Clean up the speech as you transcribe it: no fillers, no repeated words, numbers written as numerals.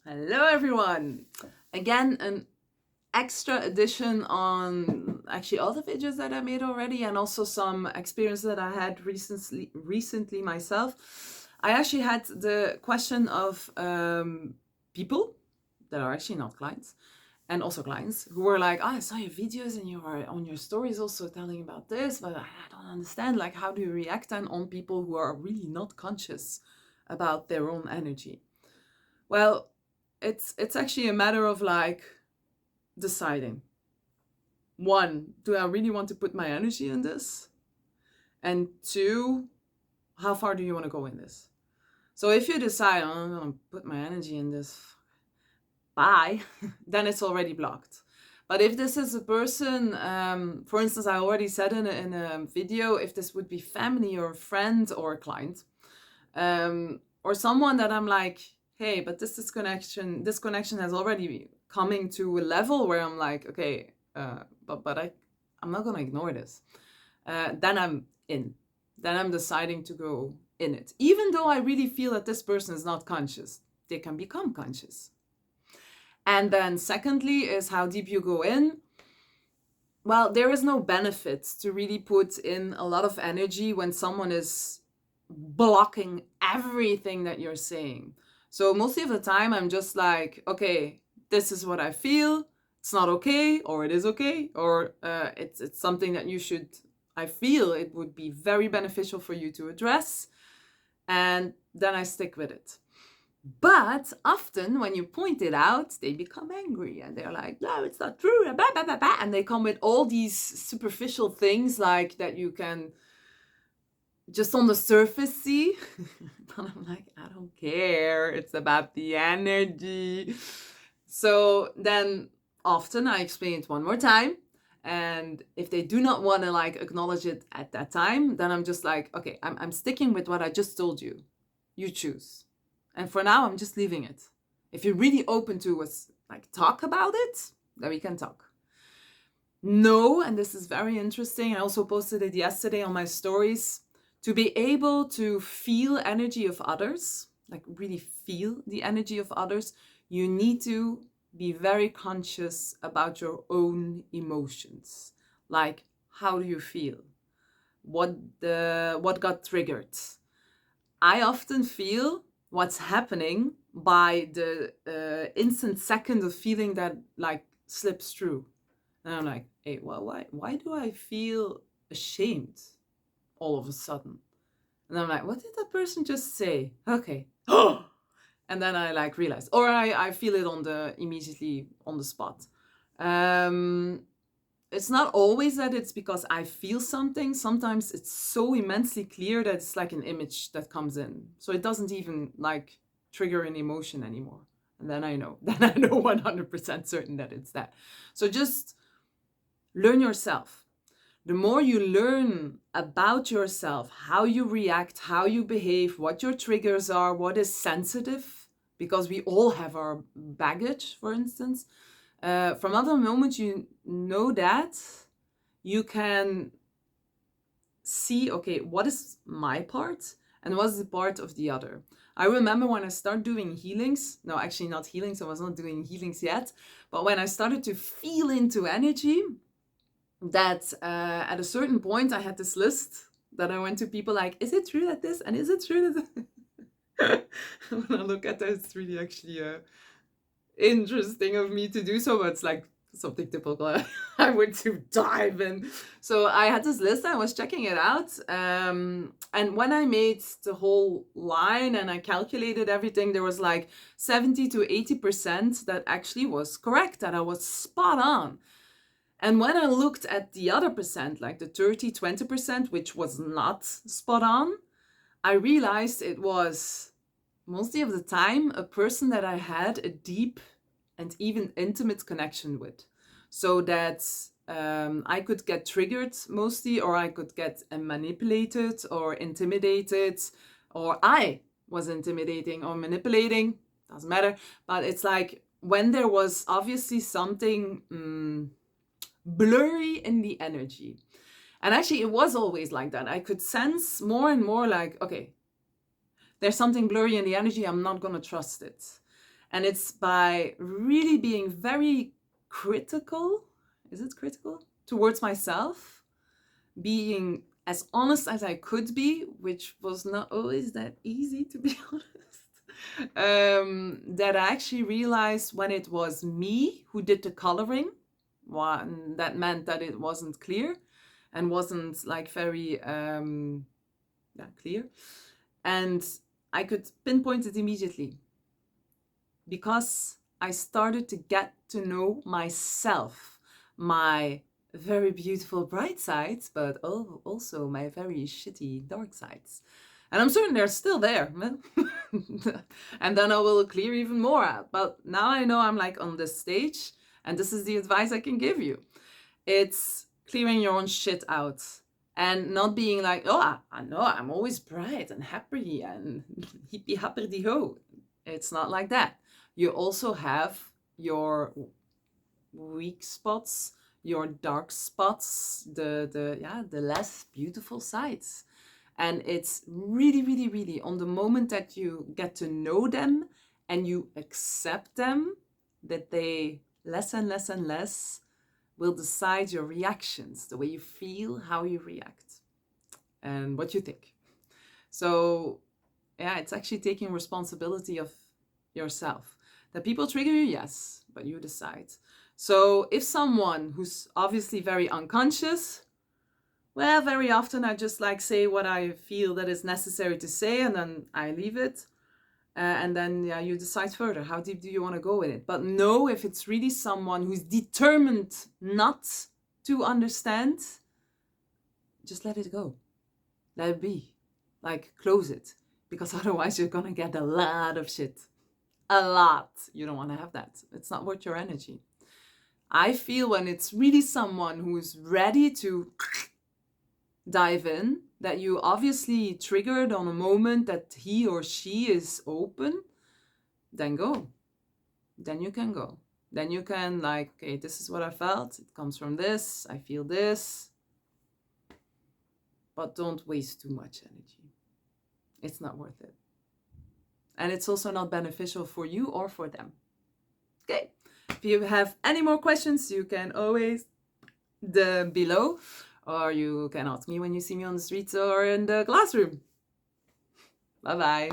Hello, everyone. Again, an extra edition on actually all the videos that I made already, and also some experience that I had recently myself. I actually had the question of people that are actually not clients, and also clients who were like, "Oh, I saw your videos and you are on your stories also telling about this, but I don't understand. Like, how do you react then on people who are really not conscious about their own energy?" Well, it's actually a matter of like deciding. One, do I really want to put my energy in this? And two, how far do you want to go in this? So if you decide, oh, I'm gonna put my energy in this, bye, then it's already blocked. But if this is a person, for instance, I already said in a video, if this would be family or a friend or a client, or someone that I'm like, hey, but this connection has already coming to a level where I'm like, okay, I'm not gonna ignore this. Then I'm in. Then I'm deciding to go in it, even though I really feel that this person is not conscious. They can become conscious. And then secondly is how deep you go in. Well, there is no benefit to really put in a lot of energy when someone is blocking everything that you're saying. So mostly of the time, I'm just like, okay, this is what I feel. It's not okay, or it is okay, or it's something that you should. I feel it would be very beneficial for you to address, and then I stick with it. But often, when you point it out, they become angry and they're like, no, it's not true, blah, blah, blah, blah. And they come with all these superficial things like that you can just on the surface see. And I'm like, I don't care. It's about the energy. So then often I explain it one more time. And if they do not want to like acknowledge it at that time, then I'm just like, okay, I'm sticking with what I just told you. You choose. And for now, I'm just leaving it. If you're really open to us, like talk about it, then we can talk. No, and this is very interesting. I also posted it yesterday on my stories. To be able to feel energy of others, like really feel the energy of others, you need to be very conscious about your own emotions. Like, how do you feel? What got triggered? I often feel what's happening by the instant second of feeling that like slips through. And I'm like, hey, well, why do I feel ashamed all of a sudden? And I'm like, what did that person just say? Okay. And then I like realize, or I feel it immediately on the spot. Um, it's not always that it's because I feel something. Sometimes it's so immensely clear that it's like an image that comes in. So it doesn't even like trigger an emotion anymore. And then I know, then I know 100% certain that it's that. So just learn yourself. The more you learn about yourself, how you react, how you behave, what your triggers are, what is sensitive, because we all have our baggage, for instance. From other moments, you know that you can see, okay, what is my part and what is the part of the other. I remember when I started doing healings, no, actually not healings, I was not doing healings yet, but when I started to feel into energy, that at a certain point I had this list that I went to people like, is it true that this and is it true that when I look at that, it's really actually interesting of me to do so, but it's like something typical I would to dive in. So I had this list, I was checking it out. And when I made the whole line and I calculated everything, there was like 70 to 80% that actually was correct, that I was spot on. And when I looked at the other percent, like the 30, 20%, which was not spot on, I realized it was mostly of the time a person that I had a deep and even intimate connection with. So that I could get triggered mostly, or I could get manipulated or intimidated, or I was intimidating or manipulating, doesn't matter. But it's like when there was obviously something blurry in the energy. And actually, it was always like that. I could sense more and more like, okay, there's something blurry in the energy. I'm not going to trust it. And it's by really being very critical, is it critical? Towards myself, being as honest as I could be, which was not always that easy, to be honest, that I actually realized when it was me who did the coloring, that meant that it wasn't clear and wasn't like very clear. And I could pinpoint it immediately because I started to get to know myself, my very beautiful bright sides, but also my very shitty dark sides. And I'm certain they're still there. And then I will clear even more out. But now I know I'm like on this stage, and this is the advice I can give you. It's clearing your own shit out and not being like, oh, I know I'm always bright and happy and hippie happy ho. It's not like that. You also have your weak spots, your dark spots, the less beautiful sides. And it's really, really, really on the moment that you get to know them and you accept them, that they less and less and less will decide your reactions, the way you feel, how you react, and what you think. So yeah, it's actually taking responsibility of yourself. That people trigger you, yes, but you decide. So if someone who's obviously very unconscious, well, very often I just like say what I feel that is necessary to say, and then I leave it. And then you decide further. How deep do you want to go in it? But know if it's really someone who's determined not to understand, just let it go. Let it be. Like, close it. Because otherwise you're going to get a lot of shit. A lot. You don't want to have that. It's not worth your energy. I feel when it's really someone who's ready to dive in, that you obviously triggered on a moment that he or she is open, then go. Then you can go. Then you can like, okay, this is what I felt. It comes from this. I feel this. But don't waste too much energy. It's not worth it. And it's also not beneficial for you or for them. Okay. If you have any more questions, you can always below, or you can ask me when you see me on the streets or in the classroom. Bye-bye.